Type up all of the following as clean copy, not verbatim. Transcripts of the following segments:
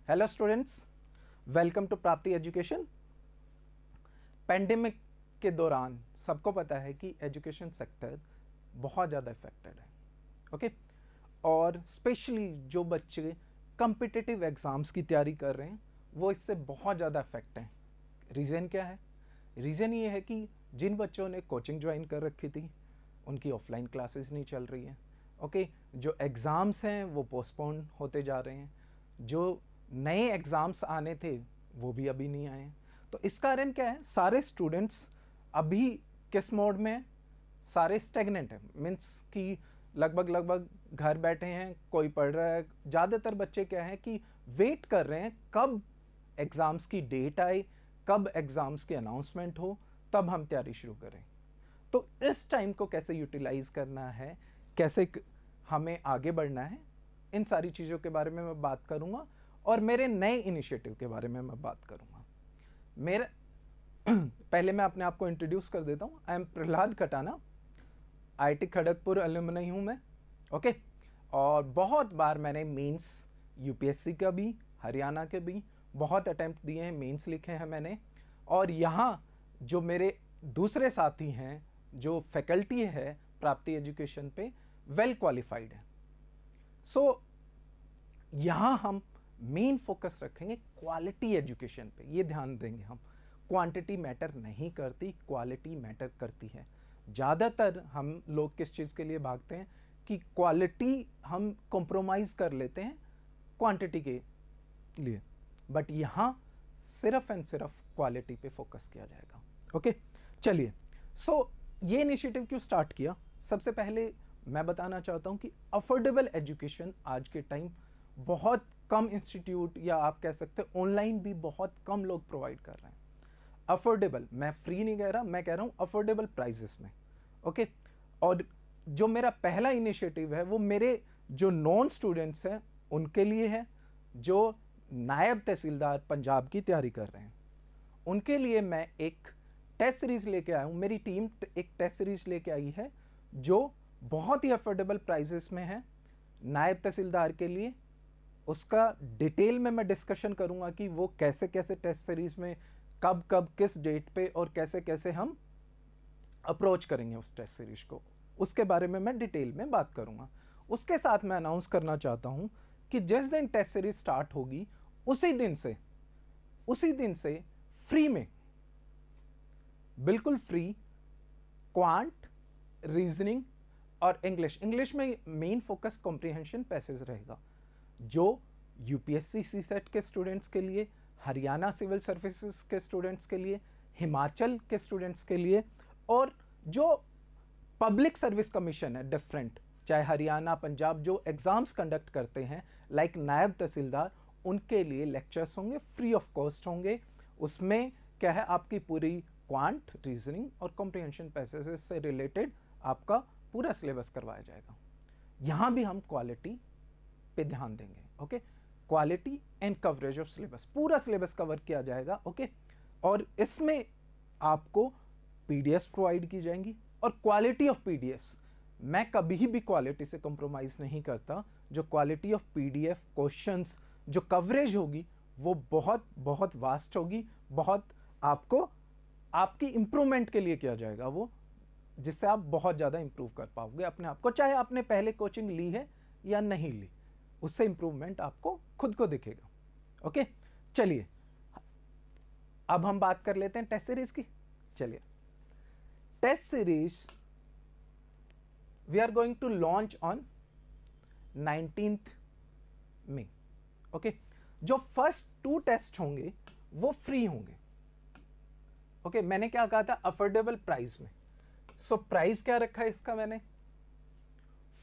Hello students, welcome to प्राप्ति education. Pandemic के दौरान सबको पता है कि एजुकेशन सेक्टर बहुत ज़्यादा इफेक्टेड है, ओके। और स्पेशली जो बच्चे कॉम्पिटिटिव एग्ज़ाम्स की तैयारी कर रहे हैं वो इससे बहुत ज़्यादा इफेक्ट हैं। रीज़न क्या है? रीज़न ये है कि जिन बच्चों ने कोचिंग ज्वाइन कर रखी थी उनकी ऑफलाइन क्लासेस नहीं चल रही हैं, ओके। जो एग्ज़ाम्स हैं वो पोस्टपोन होते जा रहे हैं, जो नए एग्ज़ाम्स आने थे वो भी अभी नहीं आए हैं। तो इस कारण क्या है, सारे स्टूडेंट्स अभी किस मोड में हैं? सारे स्टेगनेंट हैं, मीन्स कि लगभग घर बैठे हैं, कोई पढ़ रहा है। ज़्यादातर बच्चे क्या है कि वेट कर रहे हैं कब एग्ज़ाम्स की डेट आए, कब एग्ज़ाम्स की अनाउंसमेंट हो, तब हम तैयारी शुरू करें। तो इस टाइम को कैसे यूटिलाइज करना है, कैसे हमें आगे बढ़ना है, इन सारी चीज़ों के बारे में मैं बात करूंगा और मेरे नए इनिशिएटिव के बारे में मैं बात करूंगा। मेरे पहले मैं अपने आप को इंट्रोड्यूस कर देता हूं। I am Prahlad Khatana, IIT Kharagpur alumni हूं मैं, ओके। और बहुत बार मैंने मेंस यूपीएससी का भी, हरियाणा के भी बहुत अटेम्प्ट दिए हैं, मेंस लिखे हैं मैंने। और यहाँ जो मेरे दूसरे साथी हैं, जो फैकल्टी है प्राप्ति एजुकेशन पे, वेल क्वालिफाइड है। सो यहाँ हम मेन फोकस रखेंगे क्वालिटी एजुकेशन पे, ये ध्यान देंगे हम। क्वांटिटी मैटर नहीं करती, क्वालिटी मैटर करती है। ज़्यादातर हम लोग किस चीज़ के लिए भागते हैं कि क्वालिटी हम कॉम्प्रोमाइज़ कर लेते हैं क्वांटिटी के लिए, बट यहाँ सिर्फ एंड सिर्फ क्वालिटी पे फोकस किया जाएगा, ओके। चलिए, सो ये इनिशिएटिव क्यों स्टार्ट किया? सबसे पहले मैं बताना चाहता हूँ कि अफोर्डेबल एजुकेशन आज के टाइम बहुत कम इंस्टीट्यूट, या आप कह सकते हैं ऑनलाइन भी बहुत कम लोग प्रोवाइड कर रहे हैं। अफोर्डेबल, मैं फ्री नहीं कह रहा, मैं कह रहा हूँ अफोर्डेबल प्राइसेस में, ओके। और जो मेरा पहला इनिशिएटिव है वो मेरे जो नॉन स्टूडेंट्स हैं उनके लिए है, जो नायब तहसीलदार पंजाब की तैयारी कर रहे हैं उनके लिए मैं एक टेस्ट सीरीज लेके आया हूँ। मेरी टीम एक टेस्ट सीरीज लेके आई है जो बहुत ही अफोर्डेबल प्राइसेस में है नायब तहसीलदार के लिए। उसका डिटेल में मैं डिस्कशन करूंगा कि वो कैसे कैसे टेस्ट सीरीज में कब कब किस डेट पे और कैसे कैसे हम अप्रोच करेंगे उस टेस्ट सीरीज को, उसके बारे में मैं डिटेल में बात करूंगा। उसके साथ मैं अनाउंस करना चाहता हूं कि जिस दिन टेस्ट सीरीज स्टार्ट होगी उसी दिन से फ्री में, बिल्कुल फ्री, क्वांट, रीजनिंग और इंग्लिश में मेन फोकस कॉम्प्रिहेंशन पैसेज रहेगा, जो यूपीएससी सीसेट के स्टूडेंट्स के लिए, हरियाणा सिविल सर्विसेज के स्टूडेंट्स के लिए, हिमाचल के स्टूडेंट्स के लिए, और जो पब्लिक सर्विस कमीशन है डिफरेंट, चाहे हरियाणा, पंजाब, जो एग्जाम्स कंडक्ट करते हैं लाइक नायब तहसीलदार, उनके लिए लेक्चर्स होंगे, फ्री ऑफ कॉस्ट होंगे। उसमें क्या है, आपकी पूरी क्वांट, रीजनिंग और कॉम्प्रिहेंशन पैसेज से रिलेटेड आपका पूरा सिलेबस करवाया जाएगा। यहां भी हम क्वालिटी पे ध्यान देंगे, okay. Quality and coverage of syllabus, पूरा सिलेबस कवर किया जाएगा, ओके। और इसमें आपको पीडीएफ प्रोवाइड की जाएंगी, और क्वालिटी ऑफ पीडीएफ्स, मैं कभी भी क्वालिटी से कॉम्प्रोमाइज नहीं करता। जो क्वालिटी ऑफ पीडीएफ, क्वेश्चंस, जो कवरेज होगी वो बहुत बहुत वास्ट होगी, बहुत आपको आपकी इंप्रूवमेंट के लिए किया जाएगा वो, जिससे आप बहुत ज़्यादा इंप्रूव कर पाओगे अपने आप को, चाहे आपने पहले कोचिंग ली है या नहीं ली, उससे इंप्रूवमेंट आपको खुद को दिखेगा, ओके। चलिए, अब हम बात कर लेते हैं टेस्ट सीरीज की। चलिए, test series we are going to launch on 19th May, okay. जो फर्स्ट 2 टेस्ट होंगे वो फ्री होंगे, ओके। मैंने क्या कहा था, अफोर्डेबल प्राइस में। सो प्राइस क्या रखा है इसका मैंने,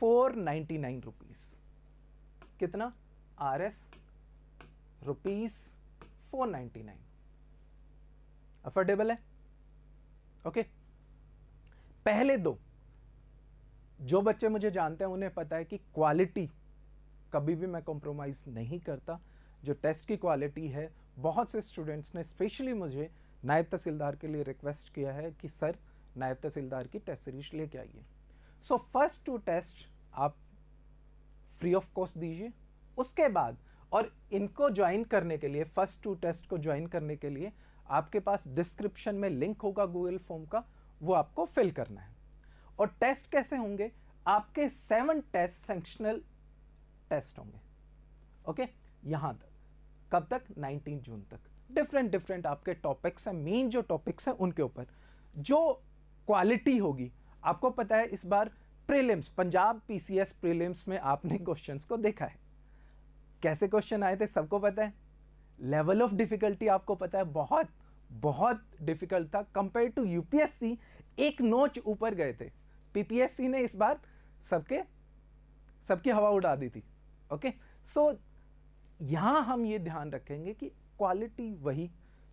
499 रुपीज। कितना? RS रुपीज 499, अफोर्डेबल है, ओके। पहले 2, जो बच्चे मुझे जानते हैं उन्हें पता है कि क्वालिटी कभी भी मैं कॉम्प्रोमाइज नहीं करता। जो टेस्ट की क्वालिटी है, बहुत से स्टूडेंट्स ने स्पेशली मुझे नायब तहसीलदार के लिए रिक्वेस्ट किया है कि सर नायब तहसीलदार की टेस्ट सीरीज लेके आइए। सो फर्स्ट 2 टेस्ट आप फ्री ऑफ कॉस्ट दीजिए, उसके बाद और इनको ज्वाइन करने के लिए, फर्स्ट 2 टेस्ट को ज्वाइन करने के लिए आपके पास डिस्क्रिप्शन में लिंक होगा गूगल फॉर्म का, वो आपको फिल करना है। और टेस्ट कैसे होंगे? आपके 7 टेस्ट सेक्शनल टेस्ट होंगे। ओके, यहां तक कब तक? 19 जून तक। डिफरेंट आपके टॉपिक्स हैं, मेन जो टॉपिक्स हैं उनके ऊपर जो क्वालिटी होगी। आपको पता है इस बार प्रीलिम्स, पंजाब पीसीएस प्रीलिम्स में आपने क्वेश्चंस को देखा है, कैसे क्वेश्चन आए थे सबको पता है। लेवल ऑफ डिफिकल्टी आपको पता है, बहुत बहुत डिफिकल्ट था कंपेयर टू यूपीएससी, एक नोच ऊपर गए थे। पीपीएससी ने इस बार सबकी हवा उड़ा दी थी। ओके, सो यहां हम ये ध्यान रखेंगे कि क्वालिटी वही,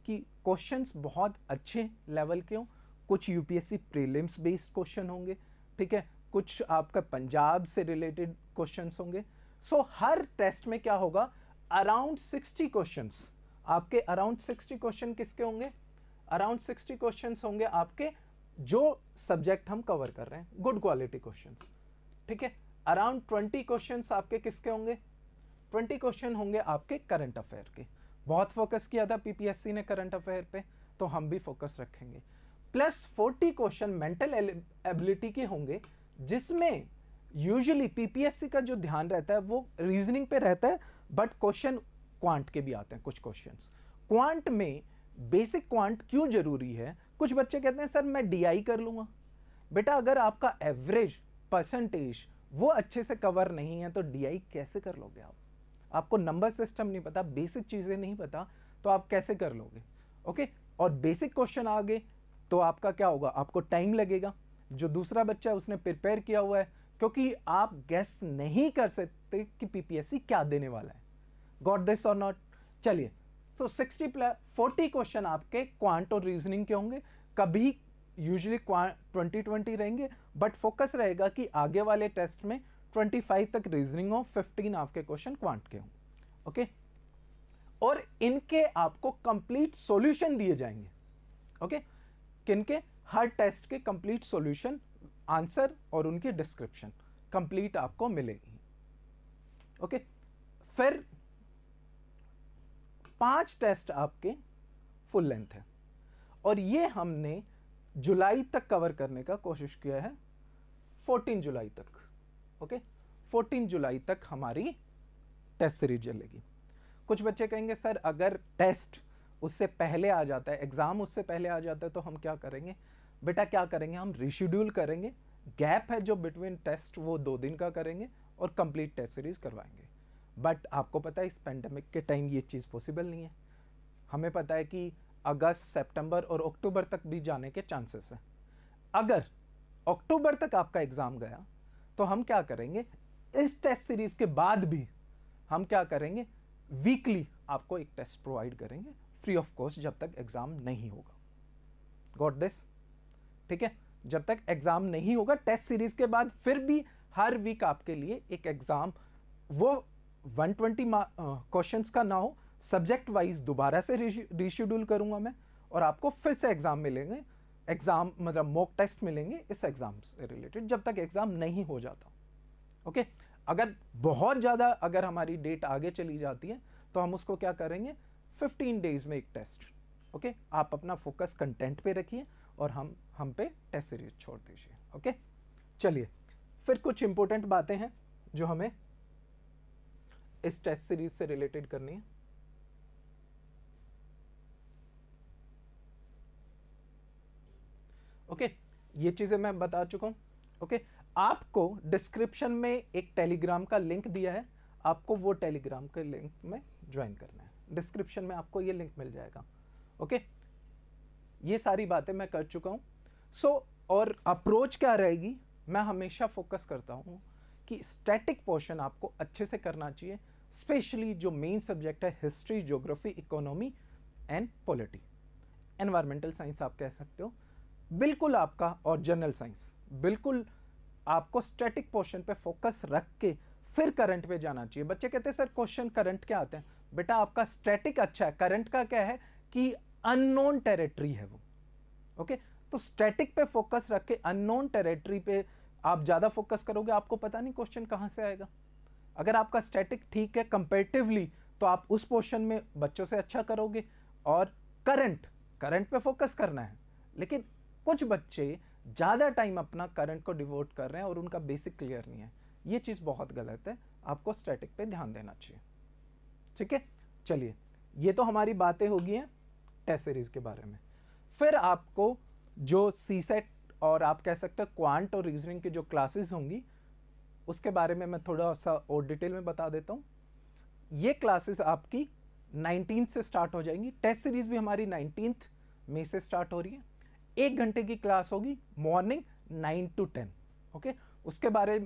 कि क्वेश्चंस बहुत अच्छे लेवल के हों। कुछ यूपीएससी प्रीलिम्स बेस्ड क्वेश्चन होंगे, ठीक है, कुछ आपका पंजाब से रिलेटेड क्वेश्चंस होंगे। सो हर टेस्ट में क्या होगा? अराउंड 60 क्वेश्चंस आपके, अराउंड 60 क्वेश्चन किसके होंगे? अराउंड 60 क्वेश्चंस होंगे आपके जो सब्जेक्ट हम कवर कर रहे हैं, गुड क्वालिटी क्वेश्चंस, ठीक है। अराउंड 20 क्वेश्चंस आपके किसके होंगे? 20 क्वेश्चन होंगे आपके करंट अफेयर के। बहुत फोकस किया था पीपीएससी ने करंट अफेयर पे, तो हम भी फोकस रखेंगे। प्लस 40 क्वेश्चन मेंटल एबिलिटी के होंगे, जिसमें यूजुअली पीपीएससी का जो ध्यान रहता है वो रीजनिंग पे रहता है, बट क्वेश्चन क्वांट के भी आते हैं कुछ क्वेश्चंस। क्वांट में बेसिक क्वांट क्यों जरूरी है? कुछ बच्चे कहते हैं सर मैं डीआई कर लूंगा। बेटा अगर आपका एवरेज परसेंटेज वो अच्छे से कवर नहीं है तो डीआई कैसे कर लोगे आप? आपको नंबर सिस्टम नहीं पता, बेसिक चीजें नहीं पता, तो आप कैसे कर लोगे? ओके, और बेसिक क्वेश्चन आ गए तो आपका क्या होगा? आपको टाइम लगेगा। जो दूसरा बच्चा है उसने प्रिपेयर किया हुआ है, क्योंकि आप गेस नहीं कर सकते कि पीपीएससी क्या देने वाला है। गॉट दिस और नॉट? चलिए, तो 40 क्वेश्चन आपके क्वांट और रीजनिंग के होंगे। कभी यूजुअली 20 रहेंगे, बट फोकस रहेगा कि आगे वाले टेस्ट में 25 तक रीजनिंग हो, 15 आपके क्वेश्चन क्वांट के हों। ओके, और इनके आपको कंप्लीट सॉल्यूशन दिए जाएंगे। ओके, किनके? हर टेस्ट के कंप्लीट सॉल्यूशन, आंसर और उनकी डिस्क्रिप्शन कंप्लीट आपको मिलेगी। ओके, फिर 5 टेस्ट आपके फुल लेंथ है, और ये हमने जुलाई तक कवर करने का कोशिश किया है, 14 जुलाई तक। ओके, 14 जुलाई तक हमारी टेस्ट सीरीज चलेगी। कुछ बच्चे कहेंगे सर अगर टेस्ट उससे पहले आ जाता है, एग्जाम उससे पहले आ जाता है, तो हम क्या करेंगे? बेटा क्या करेंगे? हम रिशेड्यूल करेंगे। गैप है जो बिटवीन टेस्ट वो 2 दिन का करेंगे और कंप्लीट टेस्ट सीरीज करवाएंगे। बट आपको पता है इस पेंडेमिक के टाइम ये चीज़ पॉसिबल नहीं है। हमें पता है कि अगस्त, सितंबर और अक्टूबर तक भी जाने के चांसेस हैं। अगर अक्टूबर तक आपका एग्जाम गया तो हम क्या करेंगे? इस टेस्ट सीरीज के बाद भी हम क्या करेंगे? वीकली आपको एक टेस्ट प्रोवाइड करेंगे फ्री ऑफ कॉस्ट, जब तक एग्जाम नहीं होगा। Got this? ठीक है, जब तक एग्जाम नहीं होगा टेस्ट सीरीज के बाद फिर भी हर वीक आपके लिए एक एग्जाम, वो 120 क्वेश्चंस का ना हो, सब्जेक्ट वाइज दोबारा से रिशेड्यूल करूंगा मैं, और आपको फिर से एग्जाम मिलेंगे, एग्जाम मतलब मॉक टेस्ट मिलेंगे इस एग्जाम से रिलेटेड, जब तक एग्जाम नहीं हो जाता। ओके, अगर बहुत ज़्यादा अगर हमारी डेट आगे चली जाती है तो हम उसको क्या करेंगे? 15 डेज में एक टेस्ट। ओके, आप अपना फोकस कंटेंट पे रखिए और हम पे टेस्ट सीरीज छोड़ दीजिए। ओके, चलिए फिर कुछ इंपॉर्टेंट बातें हैं जो हमें इस टेस्ट सीरीज से रिलेटेड करनी है। ओके, ये चीजें मैं बता चुका हूं। ओके, आपको डिस्क्रिप्शन में एक टेलीग्राम का लिंक दिया है, आपको वो टेलीग्राम के लिंक में ज्वाइन करना है। डिस्क्रिप्शन में आपको ये लिंक मिल जाएगा। ओके, ये सारी बातें मैं कर चुका हूं। सो और अप्रोच क्या रहेगी? मैं हमेशा फोकस करता हूं कि स्टैटिक पोर्शन आपको अच्छे से करना चाहिए, स्पेशली जो मेन सब्जेक्ट है history, geography, economy and polity, environmental science आप कह सकते हो, बिल्कुल आपका, और जनरल साइंस, बिल्कुल आपको स्टैटिक पोर्शन पे फोकस रख के फिर करंट पे जाना चाहिए। बच्चे कहते हैं सर क्वेश्चन करंट के आते हैं। बेटा आपका स्टैटिक अच्छा है, करंट का क्या है कि अननोन टेरिटरी है वो। ओके, तो स्टैटिक पे फोकस रख के अननोन टेरिटरी पे आप ज्यादा फोकस करोगे, आपको पता नहीं क्वेश्चन कहां से आएगा। अगर आपका स्टैटिक ठीक है कंपैरेटिवली, तो आप उस पोर्शन में बच्चों से अच्छा करोगे। और करंट पे फोकस करना है, लेकिन कुछ बच्चे ज़्यादा टाइम अपना करंट को डिवोट कर रहे हैं और उनका बेसिक क्लियर नहीं है। ये चीज़ बहुत गलत है, आपको स्टैटिक पे ध्यान देना चाहिए। ठीक है, चलिए, ये तो हमारी बातें होगी हैं टेस्ट सीरीज के बारे में। फिर आपको जो सीसेट और आप कह सकते हैं क्वांट और रीजनिंग की जो क्लासेस होंगी, उसके बारे में मैं थोड़ा सा और डिटेल में बता देता हूँ। ये क्लासेस आपकी 19 से स्टार्ट हो जाएंगी। टेस्ट सीरीज भी हमारी 19 मई से स्टार्ट हो रही है। 1 घंटे की क्लास होगी मॉर्निंग 9 to 10। ओके, उसके बारे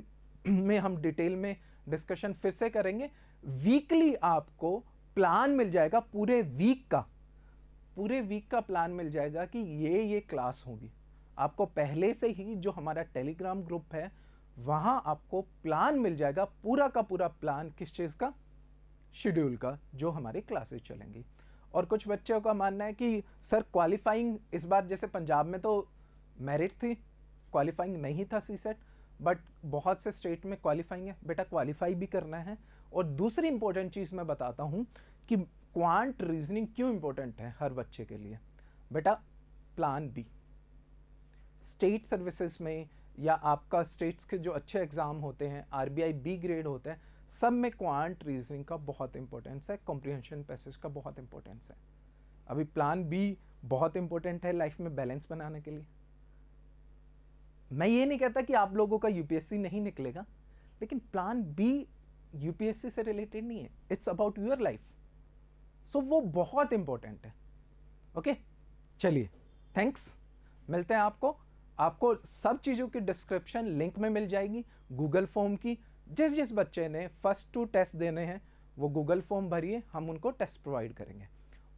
में हम डिटेल में डिस्कशन फिर से करेंगे। वीकली आपको प्लान मिल जाएगा, पूरे वीक का प्लान मिल जाएगा कि ये क्लास होगी। आपको पहले से ही जो हमारा टेलीग्राम ग्रुप है वहां आपको प्लान मिल जाएगा, पूरा का पूरा प्लान किस चीज का, शेड्यूल का, जो हमारी क्लासेस चलेंगी। और कुछ बच्चों का मानना है कि सर क्वालिफाइंग इस बार, जैसे पंजाब में तो मेरिट थी, क्वालिफाइंग नहीं था सीसेट, बट बहुत से स्टेट में क्वालिफाइंग है। बेटा क्वालिफाई भी करना है। और दूसरी इंपॉर्टेंट चीज़ मैं बताता हूँ कि क्वांट रीजनिंग क्यों इंपॉर्टेंट है हर बच्चे के लिए। बेटा प्लान बी, स्टेट सर्विसेज में या आपका स्टेट्स के जो अच्छे एग्जाम होते हैं, आरबीआई बी ग्रेड होते हैं, सब में क्वांट रीजनिंग का बहुत इंपॉर्टेंस है, कॉम्प्रिहेंशन पैसेज का बहुत इंपॉर्टेंस है। अभी प्लान बी बहुत इंपॉर्टेंट है लाइफ में बैलेंस बनाने के लिए। मैं ये नहीं कहता कि आप लोगों का यूपीएससी नहीं निकलेगा, लेकिन प्लान बी यूपीएससी से रिलेटेड नहीं है, इट्स अबाउट योर लाइफ। सो वो बहुत इंपॉर्टेंट है। ओके, चलिए, थैंक्स। मिलते हैं आपको सब चीज़ों की डिस्क्रिप्शन लिंक में मिल जाएगी। गूगल फॉर्म की, जिस बच्चे ने फर्स्ट 2 टेस्ट देने हैं वो गूगल फॉर्म भरिए, हम उनको टेस्ट प्रोवाइड करेंगे।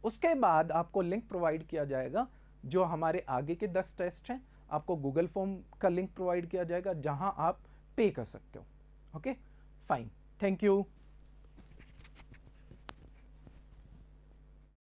उसके बाद आपको लिंक प्रोवाइड किया जाएगा जो हमारे आगे के 10 टेस्ट हैं, आपको गूगल फॉर्म का लिंक प्रोवाइड किया जाएगा जहां आप पे कर सकते हो। Okay, fine, thank you.